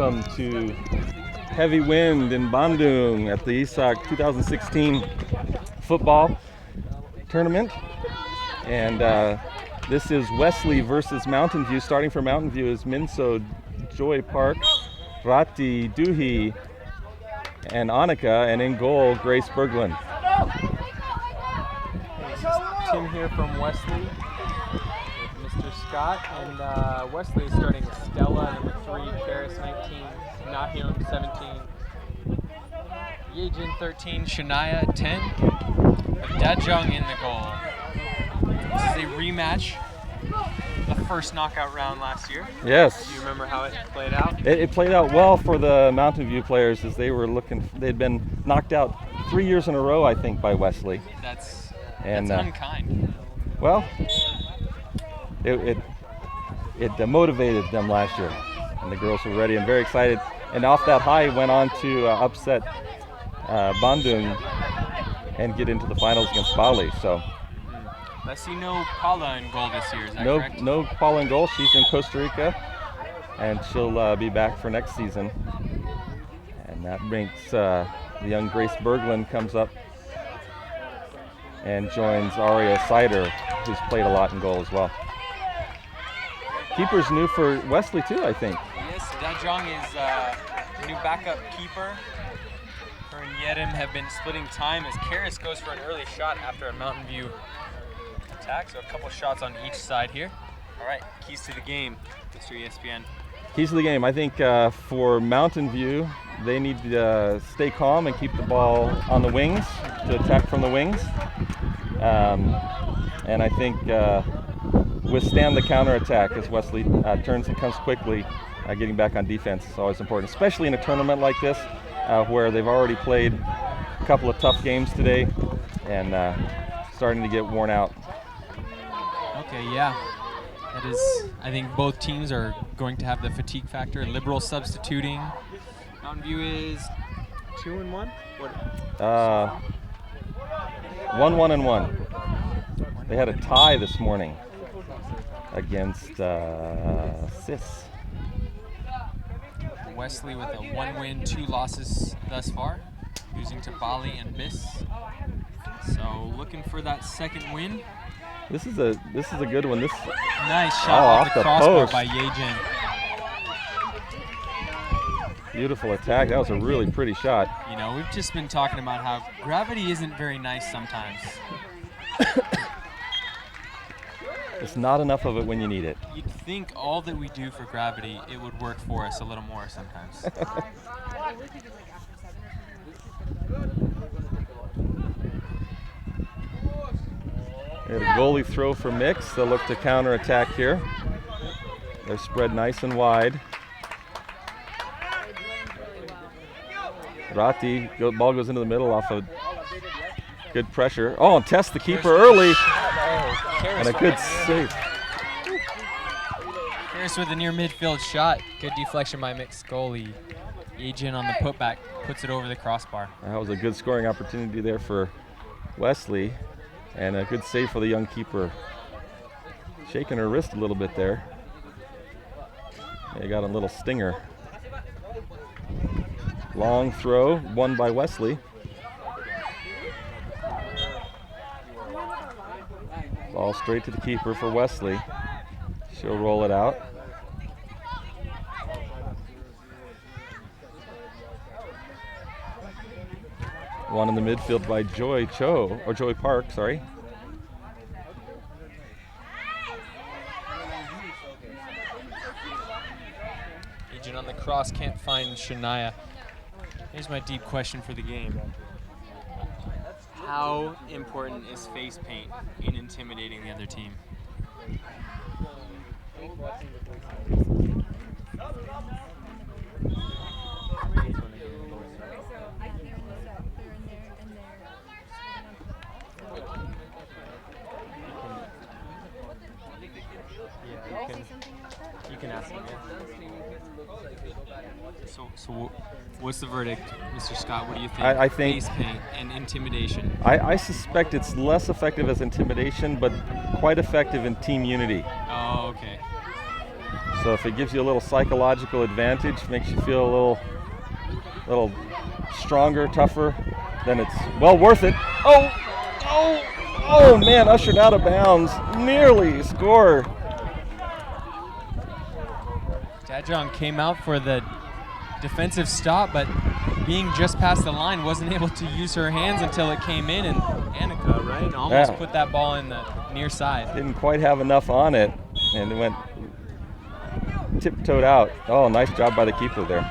welcome to Heavy Wind in Bandung at the IISSAC 2016 football tournament. And this is Wesley versus Mountain View. Starting for Mountain View is Minso, Joy Park, Rati, Duhi, and Annika, and in goal, Grace Berglund. This is Tim here from Wesley with Mr. Scott, and Wesley is starting Stella, number 3, Karis, 19, Nahyun, 17, Yejin, 13, Shania, 10, Dajung in the goal. This is a rematch of the first knockout round last year. Yes. Do you remember how it played out? It played out well for the Mountain View players as they'd been knocked out 3 years in a row, I think, by Wesley. That's unkind. Well, it motivated them last year, and the girls were ready and very excited. And off that high, went on to upset Bandung and get into the finals against Bali. So. I see no Paula in goal this year, is that correct? No Paula in goal. She's in Costa Rica, and she'll be back for next season. And that makes the young Grace Berglund comes up and joins Aria Sider, who's played a lot in goal as well. Keeper's new for Wesley too, I think. Yes, Dajong is a new backup keeper. Her and Yerim have been splitting time as Karis goes for an early shot after a Mountain View attack, so a couple shots on each side here. All right, keys to the game, Mr. ESPN. Keys to the game, I think for Mountain View, they need to stay calm and keep the ball on the wings, to attack from the wings. And I think withstand the counterattack as Wesley turns and comes quickly. Getting back on defense is always important, especially in a tournament like this where they've already played a couple of tough games today and starting to get worn out. Okay, yeah. That is, I think both teams are going to have the fatigue factor. Liberal substituting. Mountain View is 2-1? 1-1-1. They had a tie this morning against IISSAC. Wesley with a 1 win, 2 losses thus far, losing to Bali and BIS. So looking for that second win. This is a good one. This nice shot off the crossbar post by Yejin. Beautiful attack. That was a really pretty shot. You know, we've just been talking about how gravity isn't very nice sometimes. It's not enough of it when you need it. You'd think all that we do for gravity, it would work for us a little more sometimes. A goalie throw for Mix. They'll look to counter-attack here. They're spread nice and wide. Rati, ball goes into the middle off of good pressure. Oh, and test the keeper early. And a good save. Karis with a near midfield shot. Good deflection by Mix goalie. Yejin on the putback puts it over the crossbar. That was a good scoring opportunity there for Wesley. And a good save for the young keeper. Shaking her wrist a little bit there. They got a little stinger. Long throw, won by Wesley. Ball straight to the keeper for Wesley. She'll roll it out. One in the midfield by Joy Park, sorry. Agent on the cross can't find Shania. Here's my deep question for the game. How important is face paint in intimidating the other team? You can ask him. So what's the verdict, Mr. Scott? What do you think? I think face paint and intimidation. I suspect it's less effective as intimidation, but quite effective in team unity. Oh, okay. So if it gives you a little psychological advantage, makes you feel a little stronger, tougher, then it's well worth it. Oh man, ushered out of bounds, nearly score. Dadjong came out for the defensive stop, but being just past the line, wasn't able to use her hands until it came in, and Annika, right, almost put that ball in the near side. Didn't quite have enough on it, and it went tiptoed out. Oh, nice job by the keeper there.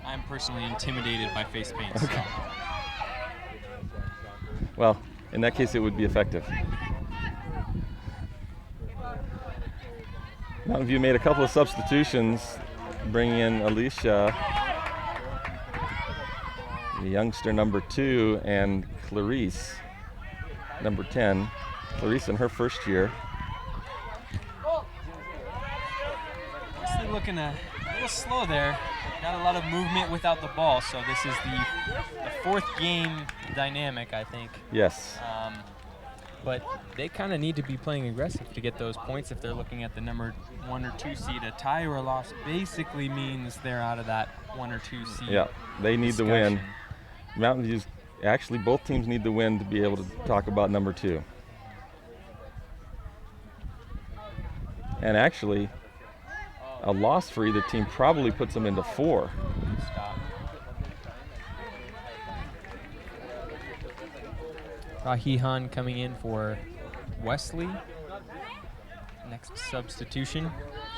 I'm personally intimidated by face paint. Okay. So. Well, in that case, it would be effective. Mountain View made a couple of substitutions, bringing in Alicia, the youngster number 2, and Clarice, number 10. Clarice in her first year. Still looking a little slow there. Not a lot of movement without the ball, so this is the fourth game dynamic, I think. Yes. But they kind of need to be playing aggressive to get those points if they're looking at the number 1 or 2 seed. A tie or a loss basically means they're out of that 1 or 2 seed. Yeah, they need to win. Mountain View's, actually both teams need to win to be able to talk about number 2. And actually, a loss for either team probably puts them into 4. Rahihan coming in for Wesley. Next substitution,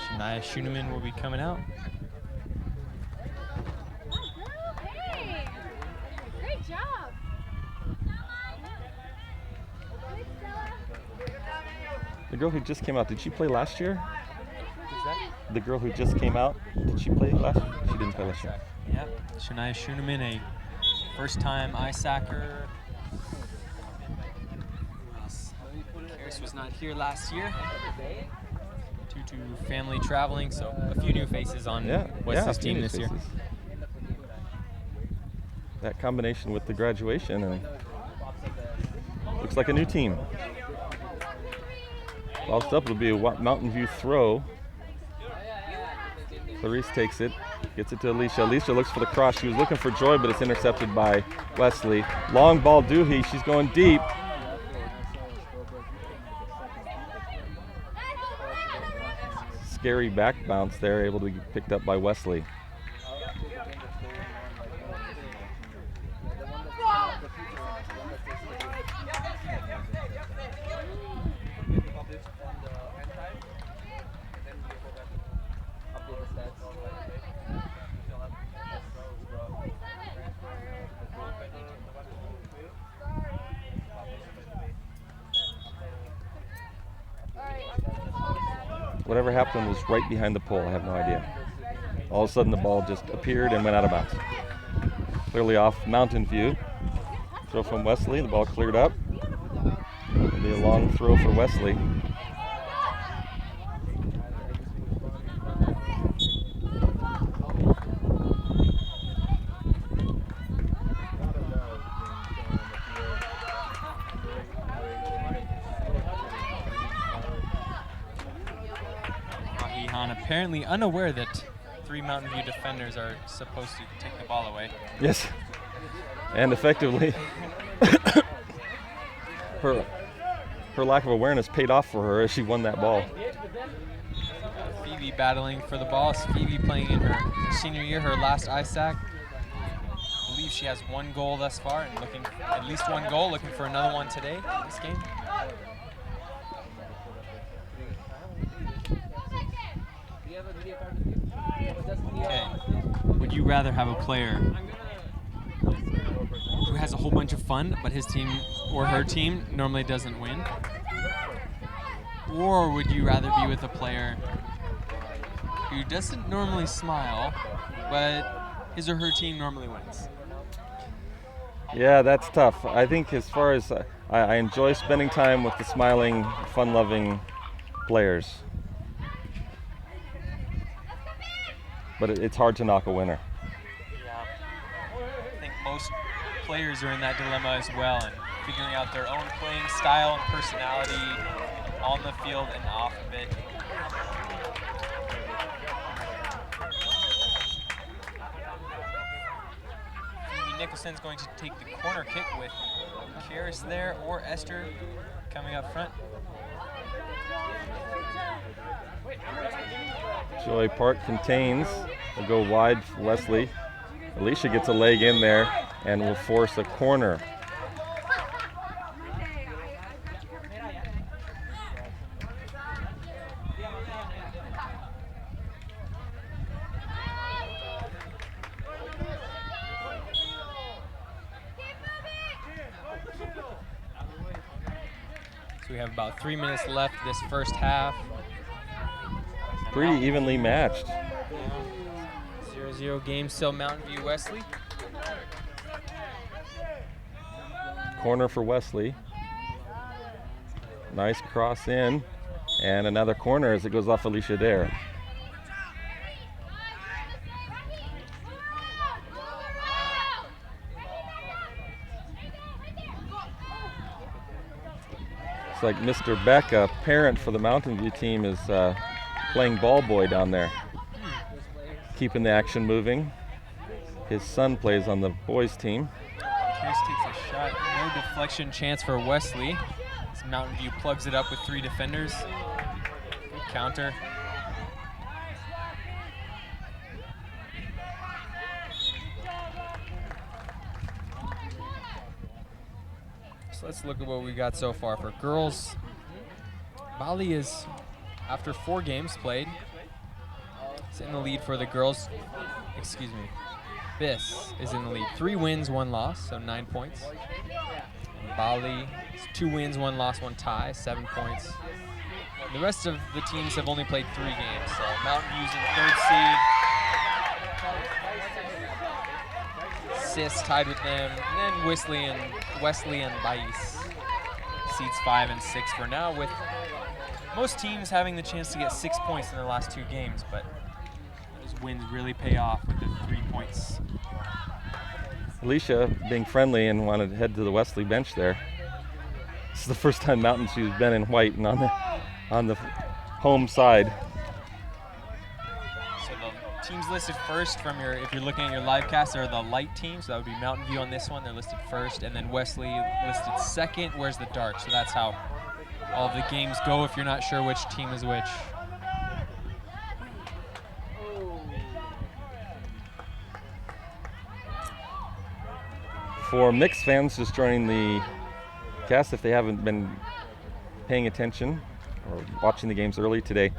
Shania Schuneman will be coming out. Hey, great job. The girl who just came out, did she play last year? Who's that? The girl who just came out, did she play last year? She didn't play last year. Yeah, Shania Schuneman, a first-time IISSACer. Karis was not here last year due to family traveling, so a few new faces on Wesley's team this year. That combination with the graduation, and looks like a new team. Lost up, it'll be a Mountain View throw. Clarice takes it, gets it to Alicia. Alicia looks for the cross. She was looking for Joy, but it's intercepted by Wesley. Long ball, Doohy. She's going deep. Scary back bounce there, able to be picked up by Wesley. Whatever happened was right behind the pole. I have no idea. All of a sudden the ball just appeared and went out of bounds. Clearly off Mountain View. Throw from Wesley. The ball cleared up. It'll be a long throw for Wesley. Apparently unaware that 3 Mountain View defenders are supposed to take the ball away. Yes, and effectively, her lack of awareness paid off for her as she won that ball. Phoebe battling for the ball. Phoebe playing in her senior year, her last IISSAC. I believe she has 1 goal thus far and looking at least 1 goal, looking for another one today in this game. Okay. Would you rather have a player who has a whole bunch of fun, but his team or her team normally doesn't win? Or would you rather be with a player who doesn't normally smile, but his or her team normally wins? Yeah, that's tough. I think as far as I enjoy spending time with the smiling, fun-loving players. But it's hard to knock a winner. Yeah. I think most players are in that dilemma as well, and figuring out their own playing style and personality. on the field and off of it. Phoebe Nicholson's going to take the corner kick with Karis there, or Esther coming up front. Joy Park contains. Will go wide for Wesley. Alicia gets a leg in there and will force a corner. So we have about 3 minutes left this first half. Pretty evenly matched. 0-0 game still, Mountain View Wesley. Corner for Wesley. Nice cross in. And another corner as it goes off Alicia Dare. It's like Mr. Beck, a parent for the Mountain View team, is playing ball boy down there. Keeping the action moving. His son plays on the boys team. Case takes a shot, no deflection chance for Wesley. As Mountain View plugs it up with 3 defenders. Good counter. So let's look at what we got so far for girls. Bali is, after 4 games played, is in the lead for the girls. Excuse me. Biss is in the lead. 3 wins, 1 loss, so 9 points. And Bali is 2 wins, 1 loss, 1 tie, 7 points. The rest of the teams have only played 3 games. So Mountain View's in 3rd seed. Sis tied with them. And then Wesley and Bais. Seeds 5 and 6 for now, with most teams having the chance to get 6 points in their last 2 games, but those wins really pay off with the 3 points. Alicia being friendly and wanted to head to the Wesley bench there. This is the first time Mountain View's been in white and on the home side. So the teams listed first from your, if you're looking at your live cast, are the light teams. So that would be Mountain View on this one. They're listed first, and then Wesley listed second. Where's the dark? So that's how all of the games go if you're not sure which team is which. For mixed fans just joining the cast, if they haven't been paying attention or watching the games early today,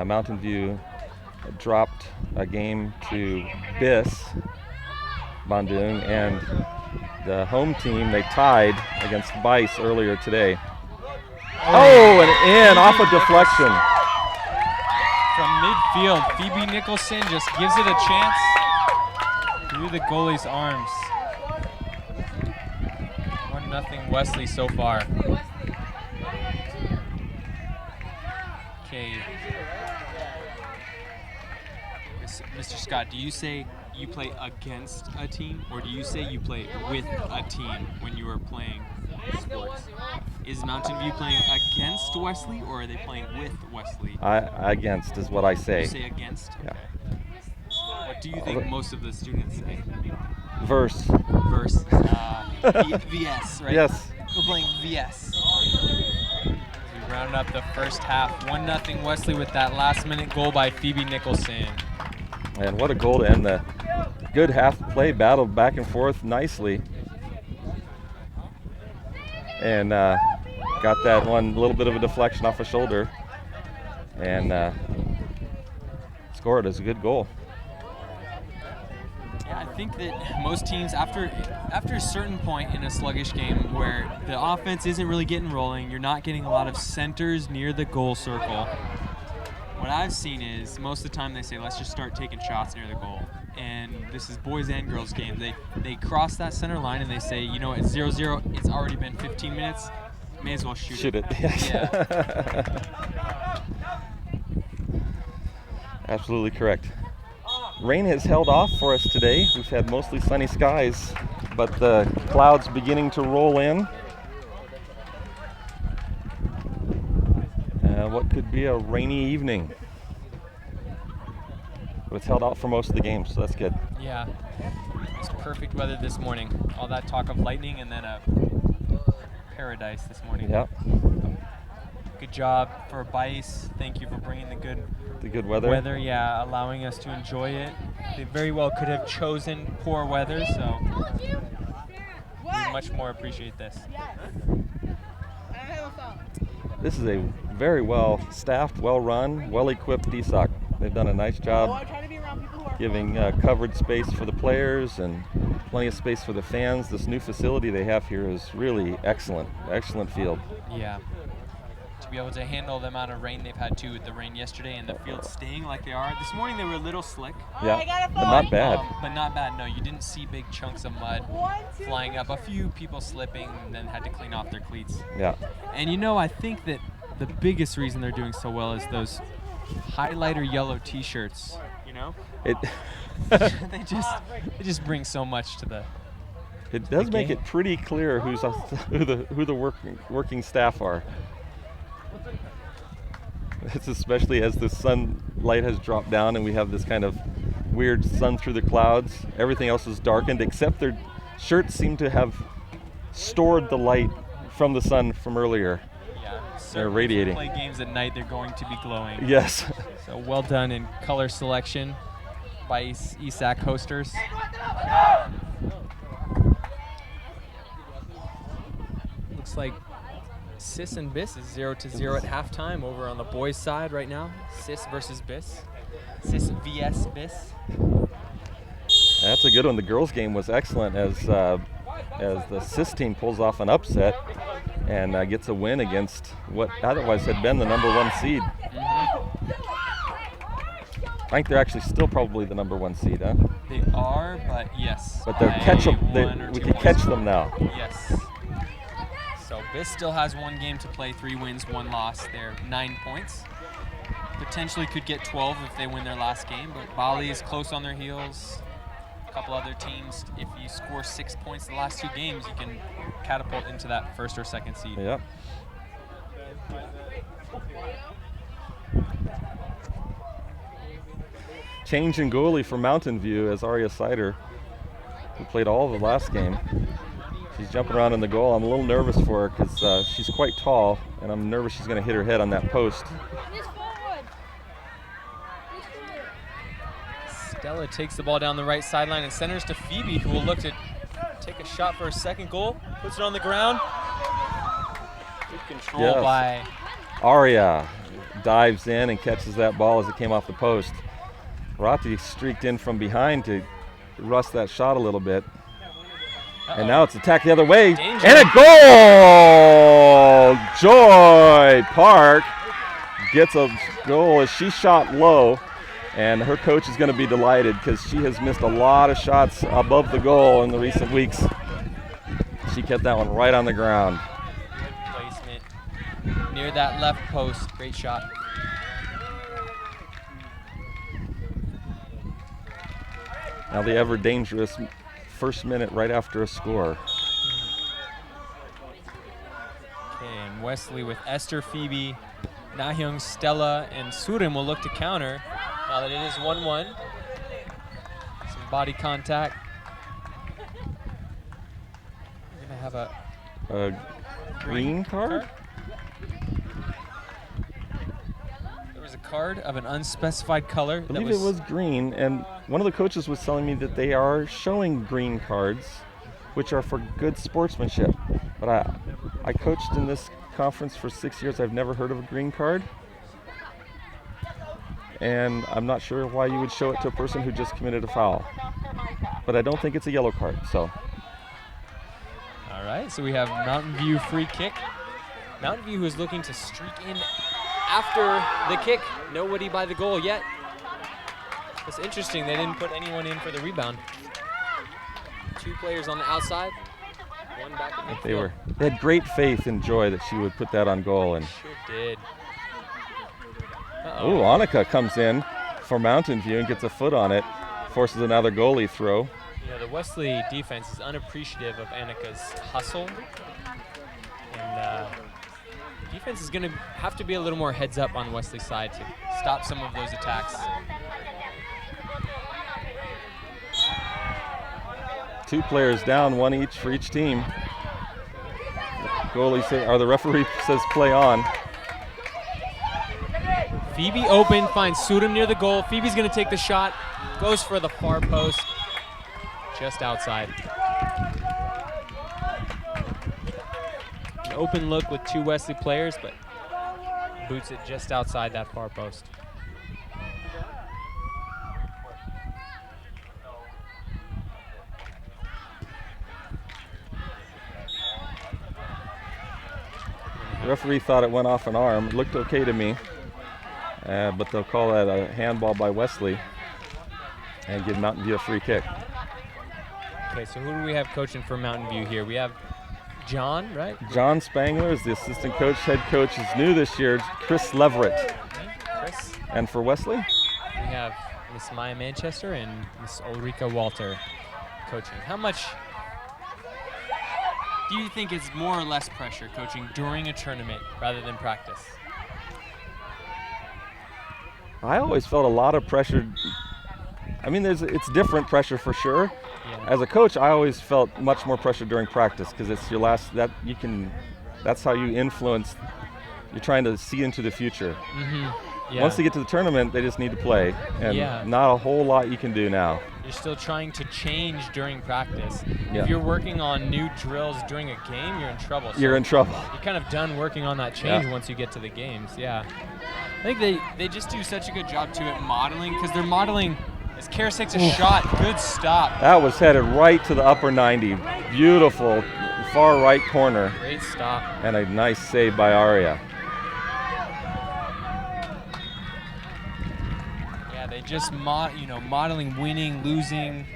Mountain View dropped a game to Biss Bandung, and the home team, they tied against Bais earlier today. Oh, and in off a deflection. From midfield, Phoebe Nicholson just gives it a chance through the goalie's arms. 1-0 Wesley so far. Okay. Mr. Scott, do you say you play against a team, or do you say you play with a team when you are playing sports? Is Mountain View playing against Wesley, or are they playing with Wesley? Against is what I say. You say against? Yeah. Okay. What do you think most of the students say? Verse. Verse. VS, right? Yes. We're playing VS. We round up the first half. 1-0 Wesley with that last-minute goal by Phoebe Nicholson. And what a goal to end the good half play, battle back and forth nicely. And got that one little bit of a deflection off a shoulder and scored as a good goal. Yeah, I think that most teams, after a certain point in a sluggish game where the offense isn't really getting rolling, you're not getting a lot of centers near the goal circle. What I've seen is most of the time they say, let's just start taking shots near the goal. And this is boys and girls games. They cross that center line and they say, you know, it's 0-0. It's already been 15 minutes. May as well shoot it. Yeah. Absolutely correct. Rain has held off for us today. We've had mostly sunny skies, but the clouds beginning to roll in. could be a rainy evening. But it's held out for most of the game, so that's good. Yeah, it's perfect weather this morning. All that talk of lightning and then a paradise this morning. Yep. Good job for Bice. Thank you for bringing the good weather. Yeah, allowing us to enjoy it. They very well could have chosen poor weather, so we much more appreciate this. This is a very well-staffed, well-run, well-equipped IISSAC. They've done a nice job giving covered space for the players and plenty of space for the fans. This new facility they have here is really excellent. Excellent field. Yeah. To be able to handle the amount of rain they've had too, with the rain yesterday and the field staying like they are. This morning they were a little slick. Yeah, but not bad. But not bad, no. You didn't see big chunks of mud flying up. A few people slipping and then had to clean off their cleats. Yeah. And I think that the biggest reason they're doing so well is those highlighter yellow t-shirts, It they just bring so much to the It does the make game. it pretty clear who the working staff are. It's especially as the sunlight has dropped down and we have this kind of weird sun through the clouds. Everything else is darkened except their shirts seem to have stored the light from the sun from earlier. Yeah, They're radiating. Play games at night, they're going to be glowing. Yes. So well done in color selection by IISSAC hosters. Looks like IISS and BISS is 0-0 at halftime over on the boys' side right now. IISS versus BISS. IISS vs BISS. That's a good one. The girls' game was excellent as the IISS team pulls off an upset and gets a win against what otherwise had been the #1 seed. I think they're actually still probably the #1 seed, huh? They are, but yes. But they're by we 1 or 2 can points. catch them now. Yes. So BISS still has 1 game to play, 3 wins, 1 loss. They're 9 points. Potentially could get 12 if they win their last game, but Bali is close on their heels. A couple other teams, if you score 6 points the last 2 games, you can catapult into that 1st or 2nd seed. Yep. Change in goalie for Mountain View as Aria Sider, who played all of the last game. She's jumping around in the goal. I'm a little nervous for her because she's quite tall, and I'm nervous she's going to hit her head on that post. Stella takes the ball down the right sideline and centers to Phoebe, who will look to take a shot for her 2nd goal. Puts it on the ground. Good control Yes. by Aria dives in and catches that ball as it came off the post. Rati streaked in from behind to rust that shot a little bit. And now it's attacked the other way. Danger. And a goal! Joy Park gets a goal as she shot low. And her coach is going to be delighted because she has missed a lot of shots above the goal in the recent weeks. She kept that one right on the ground. placement near that left post. Great shot. Now the ever dangerous first minute right after a score. Okay, and Wesley with Esther, Phoebe, Nahyung, Stella, and Surim will look to counter now that it is 1-1. Some body contact. We're gonna have a Green card? There was a card of an unspecified color. I believe it was green, and one of the coaches was telling me that they are showing green cards, which are for good sportsmanship. But I coached in this conference for 6 years. I've never heard of a green card. And I'm not sure why you would show it to a person who just committed a foul. But I don't think it's a yellow card, so. All right, so we have Mountain View free kick. Mountain View who is looking to streak in after the kick. Nobody by the goal yet. It's interesting, they didn't put anyone in for the rebound. 2 players on the outside, 1 back in midfield. They had great faith in Joy that she would put that on goal. And Sure did. oh, Annika comes in for Mountain View and gets a foot on it, forces another goalie throw. Yeah, the Wesley defense is unappreciative of Annika's hustle. And defense is going to have to be a little more heads up on Wesley's side to stop some of those attacks. 2 players down, 1 each for each team. The referee says play on. Phoebe open, finds Sudam near the goal. Phoebe's going to take the shot, goes for the far post, just outside. An open look with 2 Wesley players, but boots it just outside that far post. The referee thought it went off an arm. It looked okay to me, but they'll call that a handball by Wesley and give Mountain View a free kick. Okay, so who do we have coaching for Mountain View here? We have John, right? John Spangler is the assistant coach. Head coach is new this year, Chris Leverett. Chris. And for Wesley? We have Miss Maya Manchester and Miss Ulrika Walter coaching. How much do you think is more or less pressure coaching during a tournament rather than practice? I always felt a lot of pressure. I mean, it's different pressure for sure. Yeah. As a coach, I always felt much more pressure during practice because it's your last, that's how you influence, you're trying to see into the future. Mm-hmm. Yeah. Once they get to the tournament, they just need to play, and Yeah. not a whole lot you can do now. You're still trying to change during practice. Yeah. If you're working on new drills during a game, you're in trouble. So You're in trouble. you're kind of done working on that change Yeah. once you get to the games, yeah. I think they just do such a good job too at modeling, because they're modeling as Karis takes a shot, good stop. That was headed right to the upper 90. Beautiful far right corner, Great stop. and a nice save by Aria. Yeah, they just modeling winning, losing,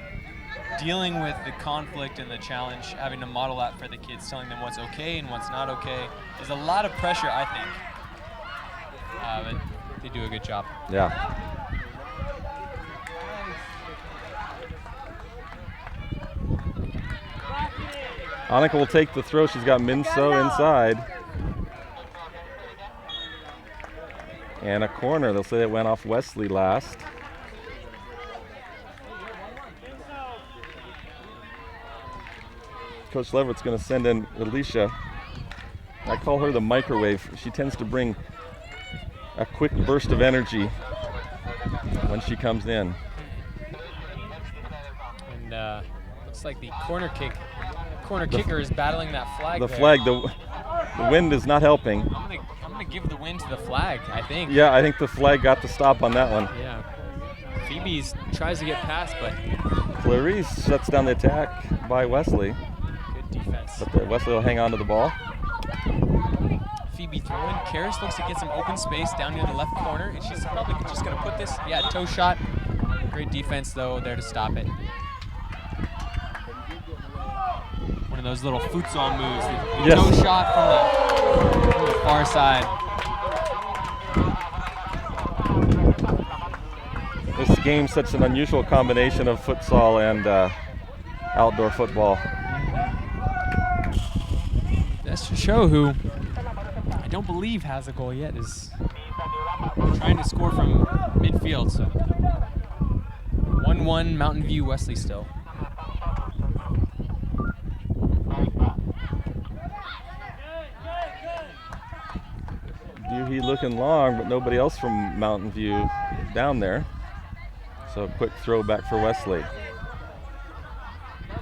dealing with the conflict and the challenge, having to model that for the kids, telling them what's okay and what's not okay. There's a lot of pressure, I think. But they do a good job. Yeah. Annika will take the throw. She's got Minso inside. And a corner. They'll say it went off Wesley last. Coach Leverett's going to send in Alicia. I call her the microwave. She tends to bring a quick burst of energy when she comes in. And looks like the corner kicker is battling that flag. The there. flag, the wind is not helping. I'm gonna give the win to the flag, I think. Yeah, I think the flag got the stop on that one. Yeah. Phoebe tries to get past, but Clarice shuts down the attack by Wesley, good defense. but Wesley will hang on to the ball. Phoebe throwing. Karis looks to get some open space down near the left corner, and she's probably just gonna put this, toe shot. Great defense though, there to stop it. One of those little futsal moves, the Yes. toe shot from the far side. This game's such an unusual combination of futsal and outdoor football. That's to show who I don't believe has a goal yet is trying to score from midfield. So 1-1 Mountain View Wesley still. He looking long, but nobody else from Mountain View down there. So a quick throw back for Wesley.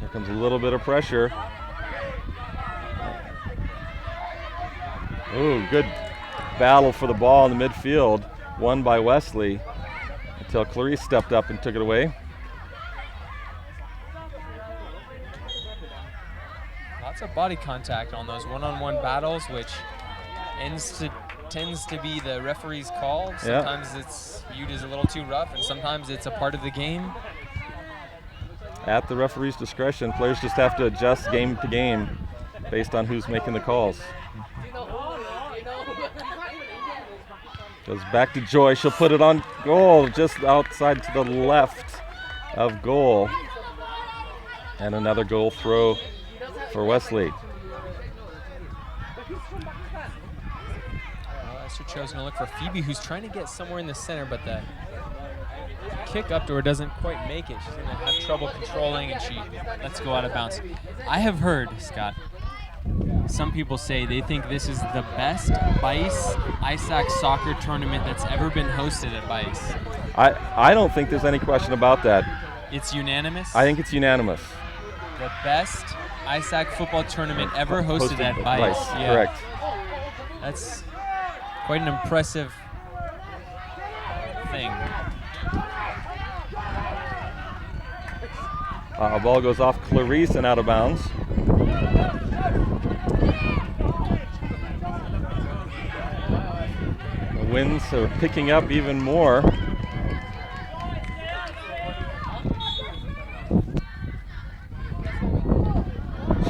Here comes a little bit of pressure. Ooh, good battle for the ball in the midfield. Won by Wesley until Clarice stepped up and took it away. Lots of body contact on those one-on-one battles, which tends to be the referee's call. Sometimes it's viewed as a little too rough, and sometimes it's a part of the game. At the referee's discretion, players just have to adjust game to game based on who's making the calls. Goes back to Joy. She'll put it on goal, just outside to the left of goal. And another goal throw for Wesley. Master Cho's going to look for Phoebe, who's trying to get somewhere in the center, but the kick up to her doesn't quite make it. She's going to have trouble controlling, and she lets go out of bounds. I have heard, Scott, some people say they think this is the best IISSAC soccer tournament that's ever been hosted at BICE. I don't think there's any question about that. It's unanimous? I think it's unanimous. The best IISSAC football tournament ever hosted at BICE. Yeah. Correct. That's quite an impressive thing. Ball goes off Clarice and out of bounds. The winds are picking up even more.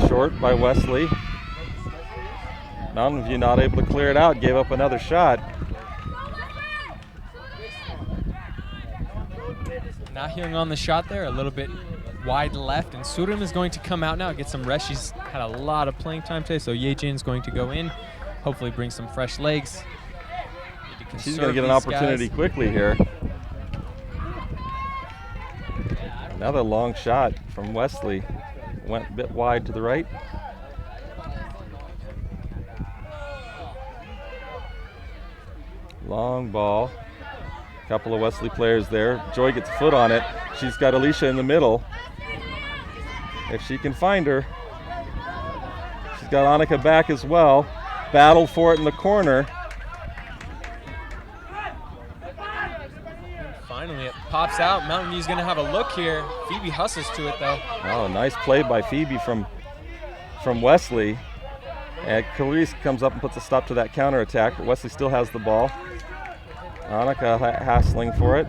Short by Wesley. Mountain View not able to clear it out, gave up another shot. Nahyung on the shot there, a little bit wide left, and Surim is going to come out now, get some rest. She's had a lot of playing time today, so Yejin's going to go in, hopefully bring some fresh legs. She's going to get an opportunity quickly here. Another long shot from Wesley. Went a bit wide to the right. Long ball. Couple of Wesley players there. Joy gets a foot on it. She's got Alicia in the middle. If she can find her. She's got Annika back as well. Battle for it in the corner. Finally, it pops out. Mountain View's going to have a look here. Phoebe hustles to it, though. Oh, nice play by Phoebe from Wesley. And Clarice comes up and puts a stop to that counterattack, but Wesley still has the ball. Annika hassling for it.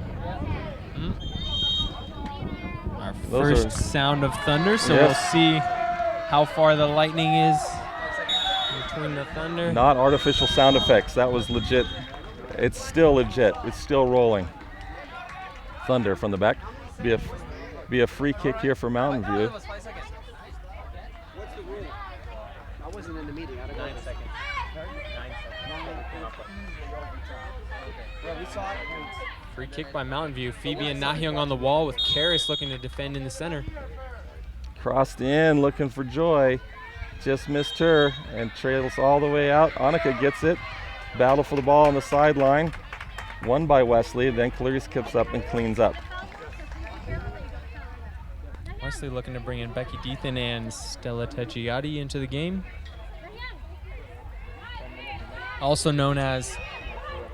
Our first sound of thunder, so yes. We'll see how far the lightning is between the thunder. Not artificial sound effects. That was legit. It's still legit. It's still rolling. Thunder from the back. Be a free kick here for Mountain View. What's the rule? I wasn't in the meeting. I don't know. 9 seconds. 9 seconds. Yeah, we saw it. Free kick by Mountain View. Phoebe and Nahyung on the wall with Karis looking to defend in the center. Crossed in, looking for Joy. Just missed her and trails all the way out. Annika gets it. Battle for the ball on the sideline. Won by Wesley. Then Clarice kicks up and cleans up. Wesley looking to bring in Becky Deathan and Stella Teggiati into the game. Also known as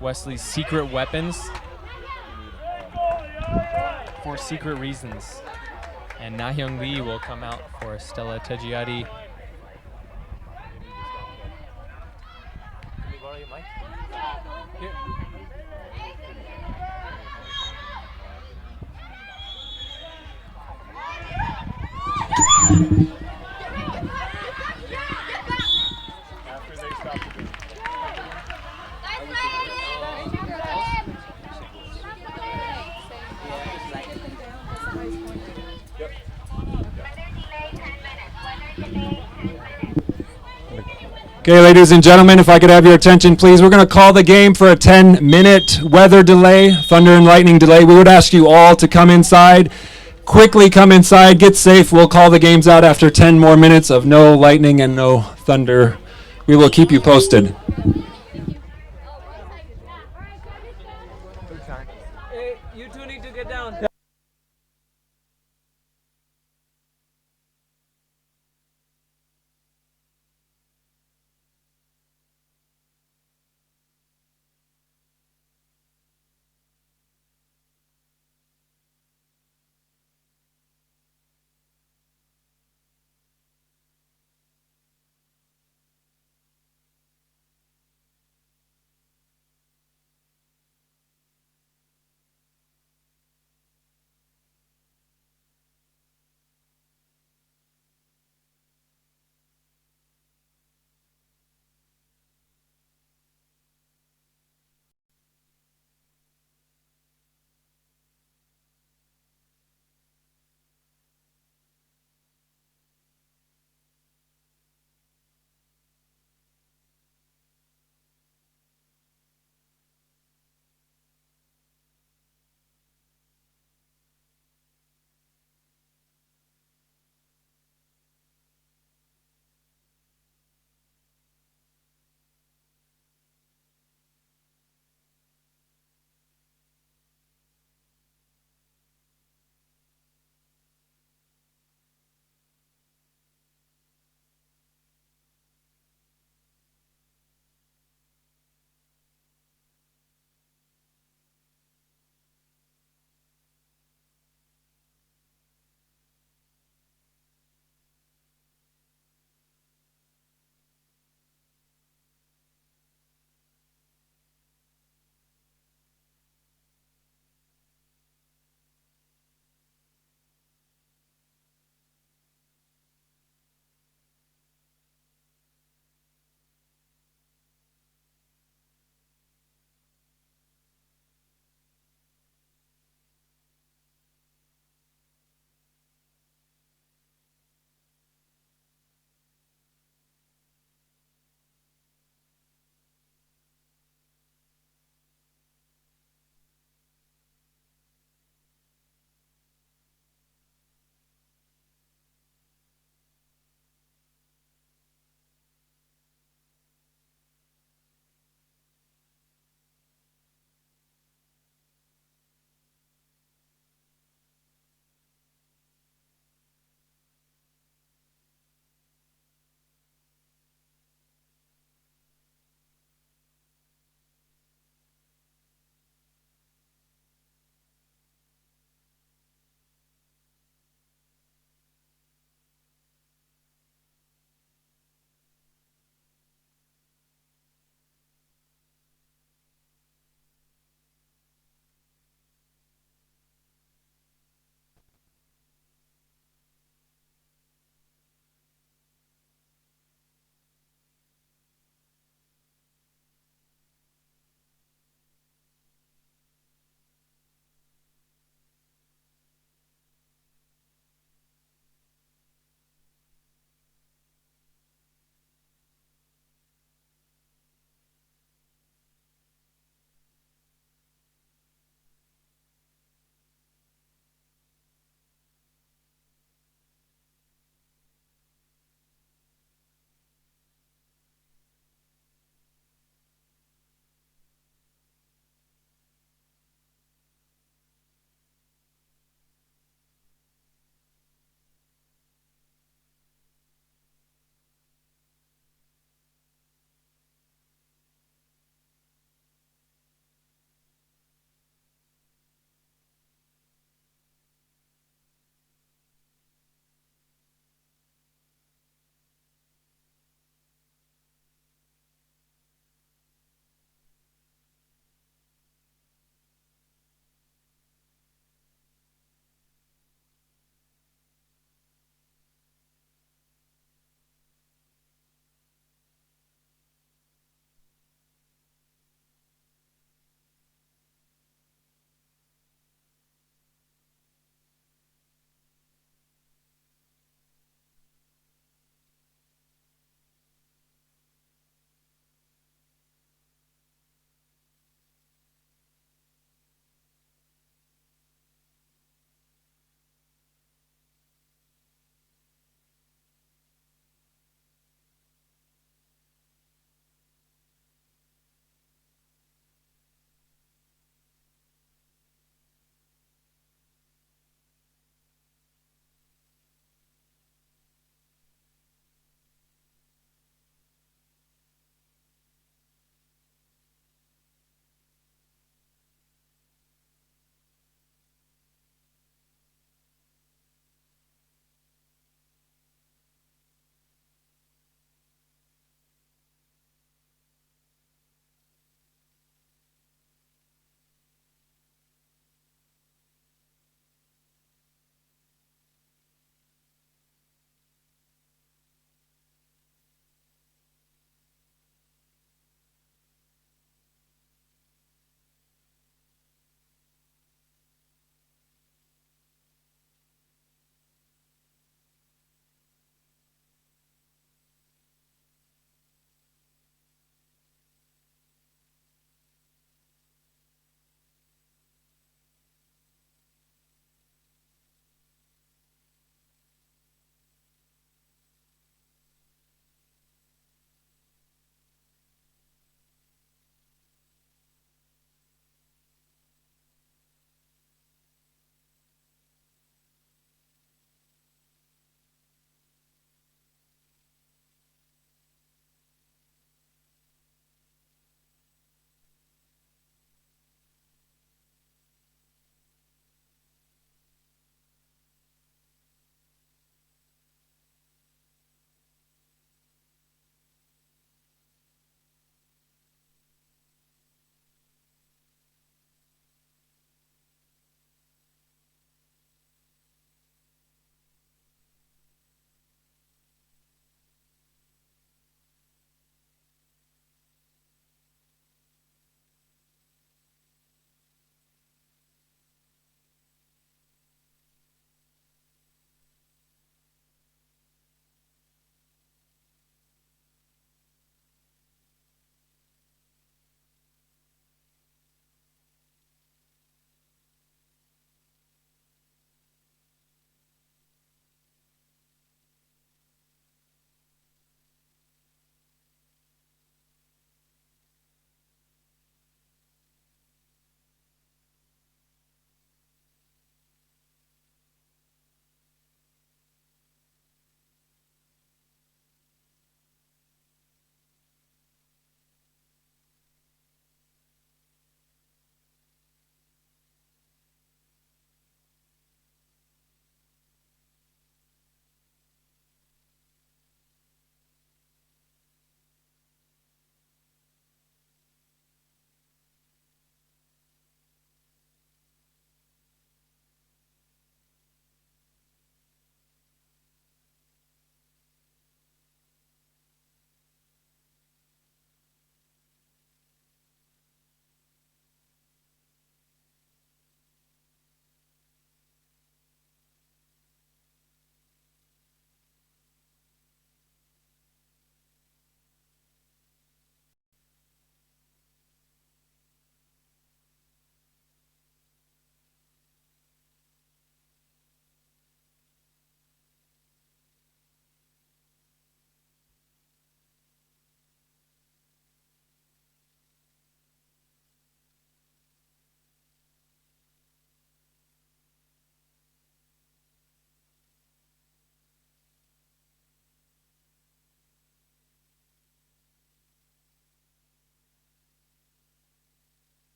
Wesley's secret weapons for secret reasons. And Nahyung Lee will come out for Stella Teggiati. Can we borrow your mic? Here. After they stop the game. Okay, ladies and gentlemen, if I could have your attention, please. We're going to call the game for a 10-minute weather delay, thunder and lightning delay. We would ask you all to come inside. Quickly come inside, get safe. We'll call the games out after 10 more minutes of no lightning and no thunder. We will keep you posted. Hey, you two need to get down.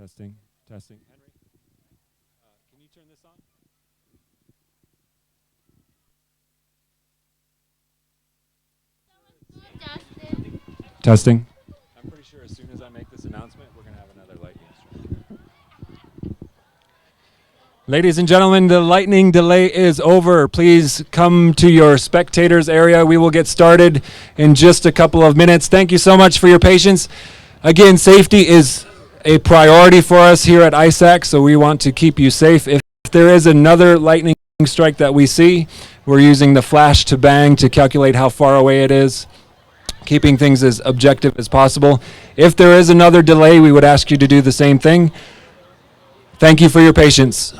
Testing, testing. Henry, can you turn this on? Testing. I'm pretty sure as soon as I make this announcement, we're going to have another lightning strike. Ladies and gentlemen, the lightning delay is over. Please come to your spectators area. We will get started in just a couple of minutes. Thank you so much for your patience. Again, safety is a priority for us here at IISSAC, so we want to keep you safe. If there is another lightning strike that we see, we're using the flash to bang to calculate how far away it is, keeping things as objective as possible. If there is another delay, we would ask you to do the same thing. Thank you for your patience.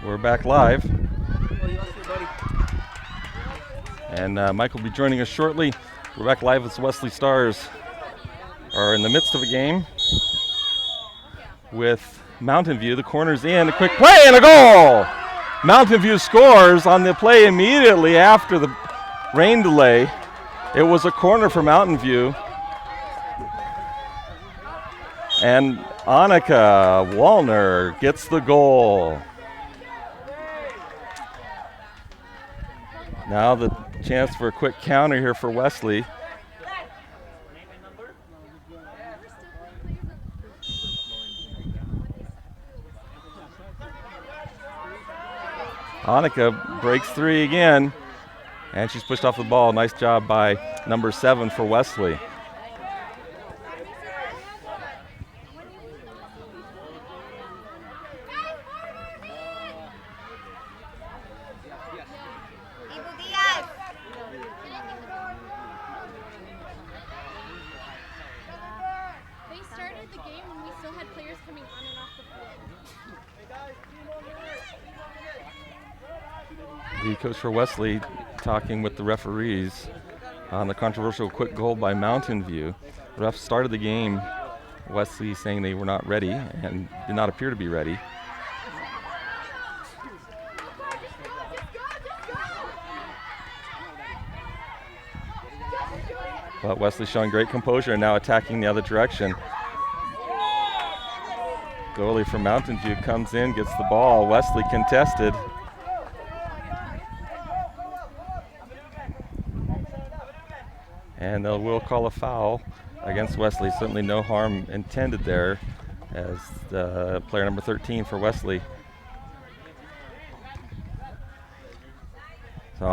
We're back live. And Mike will be joining us shortly. We're back live as Wesley Stars are in the midst of a game with Mountain View. The corner's in, a quick play and a goal! Mountain View scores on the play immediately after the rain delay. It was a corner for Mountain View. And Annika Wallner gets the goal. Now the chance for a quick counter here for Wesley. Annika breaks three again, and she's pushed off the ball. Nice job by number 7 for Wesley. They started the game when we still had players coming on and off the field. The coach for Wesley talking with the referees on the controversial quick goal by Mountain View. The ref started the game, Wesley saying they were not ready and did not appear to be ready. But Wesley showing great composure and now attacking the other direction. Goalie from Mountain View comes in, gets the ball. Wesley contested. And they will call a foul against Wesley. Certainly no harm intended there as player number 13 for Wesley. So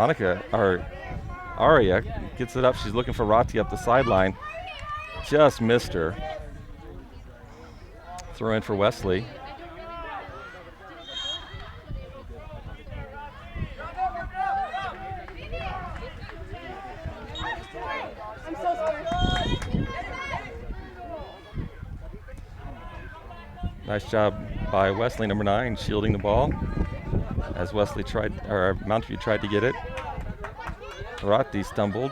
Aria gets it up. She's looking for Rati up the sideline. Just missed her. Throw in for Wesley. Nice job by Wesley, number 9, shielding the ball as Wesley Mountain View tried to get it. Rati stumbled.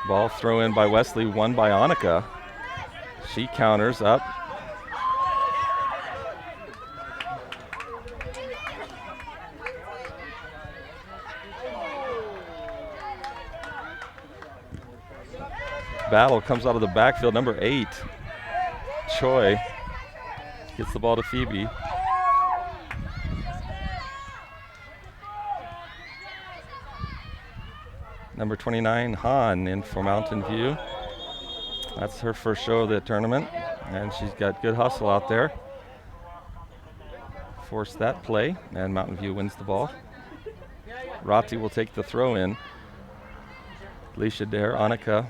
Ball throw in by Wesley, won by Annika. She counters up. Battle comes out of the backfield, number 8, Choi. Gets the ball to Phoebe. Number 29, Han, in for Mountain View. That's her first show of the tournament, and she's got good hustle out there. Forced that play, and Mountain View wins the ball. Rati will take the throw in. Alicia Dare, Annika,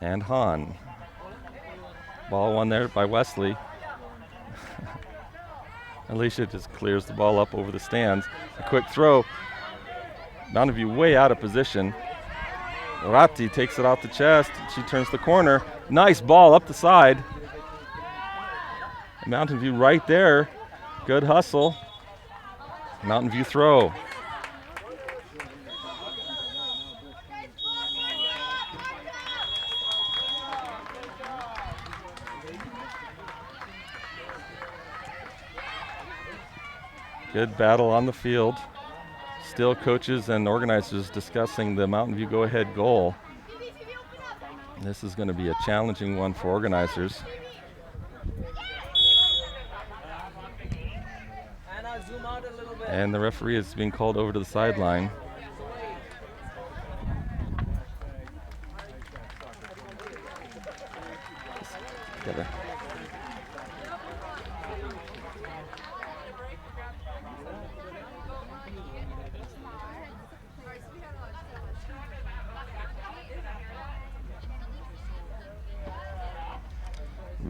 and Han. Ball won there by Wesley. Alicia just clears the ball up over the stands. A quick throw. Mountain View way out of position. Rati takes it off the chest. She turns the corner. Nice ball up the side. Mountain View right there. Good hustle. Mountain View throw. Good battle on the field. Still coaches and organizers discussing the Mountain View go-ahead goal. This is going to be a challenging one for organizers. And the referee is being called over to the sideline.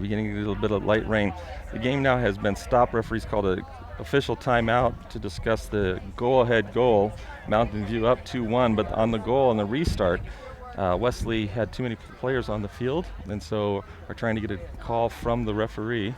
Beginning a little bit of light rain. The game now has been stopped. Referees called an official timeout to discuss the go-ahead goal. Mountain View up 2-1, but on the goal and the restart, Wesley had too many players on the field, and so are trying to get a call from the referee.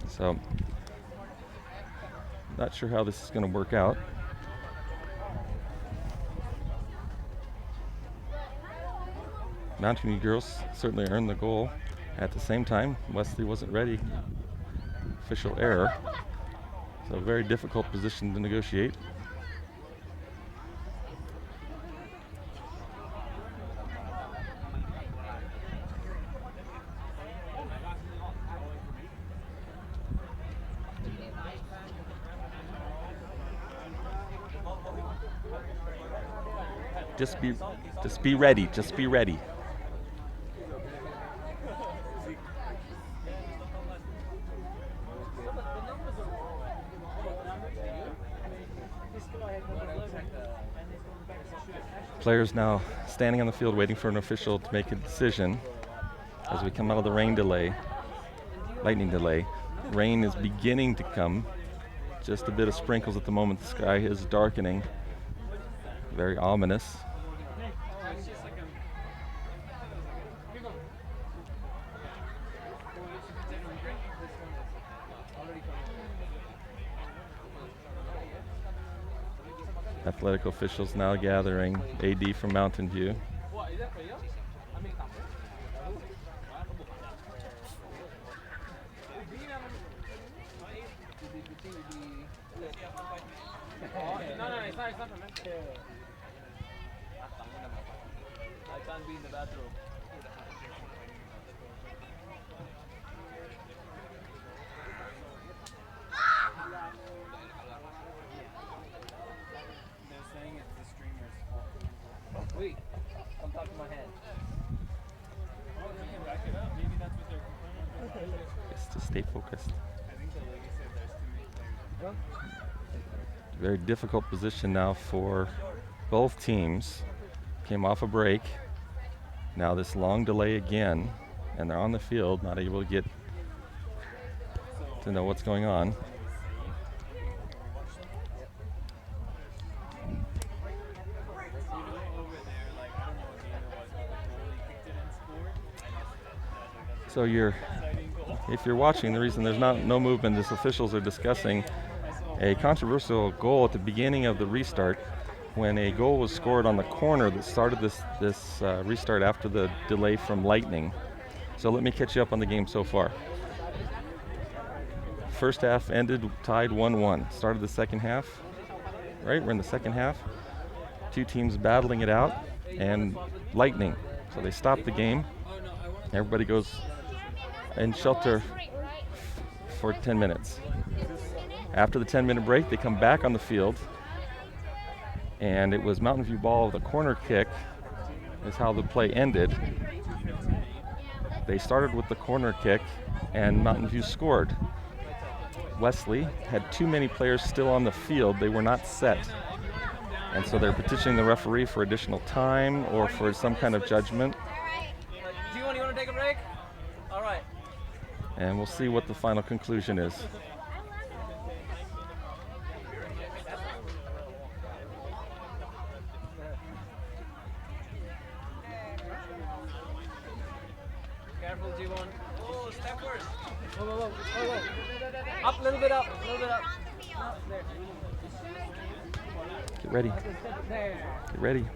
So, not sure how this is going to work out. Mountain View girls certainly earned the goal. At the same time, Wesley wasn't ready. Official error. So, a very difficult position to negotiate. Just be ready. Just be ready. Players now standing on the field waiting for an official to make a decision as we come out of the lightning delay. Rain is beginning to come. Just a bit of sprinkles at the moment. The sky is darkening. Very ominous. athletic officials now gathering. AD from Mountain View. I can't be in the bathroom. They're saying it's the streamer's fault. Wait, come talk to my head. Oh, they can back it up. Maybe that's what they're complaining about. Just to stay focused. I think the lady said there's too many players. Very difficult position now for both teams. Came off a break. Now this long delay again, and they're on the field, not able to get to know what's going on. So if you're watching, the reason there's no movement is officials are discussing a controversial goal at the beginning of the restart, when a goal was scored on the corner that started this restart after the delay from Lightning. So let me catch you up on the game so far. First half ended tied 1-1. Started the second half, right? We're in the second half. Two teams battling it out, and Lightning. So they stop the game. Everybody goes in shelter for 10 minutes. After the 10-minute break, they come back on the field, and it was Mountain View ball with a corner kick is how the play ended. They started with the corner kick, and Mountain View scored. Wesley had too many players still on the field. They were not set. And so they're petitioning the referee for additional time or for some kind of judgment. Do you want to take a break? All right. And we'll see what the final conclusion is. Careful, G1. Oh, step first. Whoa. Up, a little bit up, a little bit up. There. Get ready. Get ready.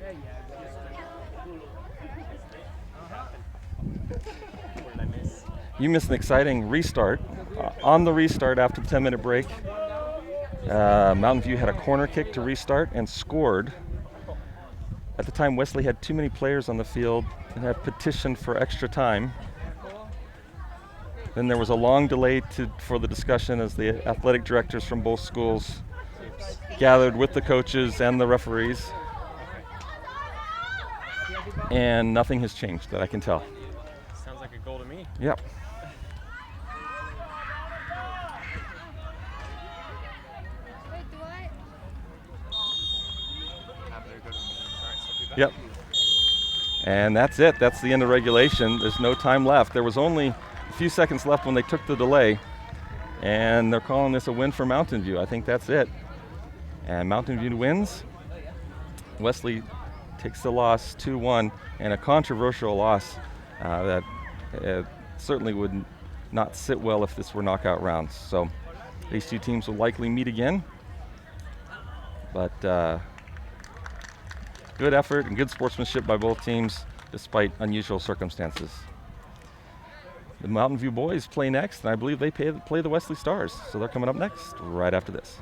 You missed an exciting restart. On the restart after the 10-minute break, Mountain View had a corner kick to restart and scored. At the time, Wesley had too many players on the field and had petitioned for extra time. Then there was a long delay for the discussion as the athletic directors from both schools gathered with the coaches and the referees. And nothing has changed that I can tell. Sounds like a goal to me. Yep. Yep. And that's it. That's the end of regulation. There's no time left. There was only a few seconds left when they took the delay, and they're calling this a win for Mountain View. I think that's it. And Mountain View wins. Wesley takes the loss 2-1, and a controversial loss that certainly would not sit well if this were knockout rounds. So these two teams will likely meet again. But good effort and good sportsmanship by both teams despite unusual circumstances. The Mountain View boys play next, and I believe they play the Wesley Stars. So they're coming up next right after this.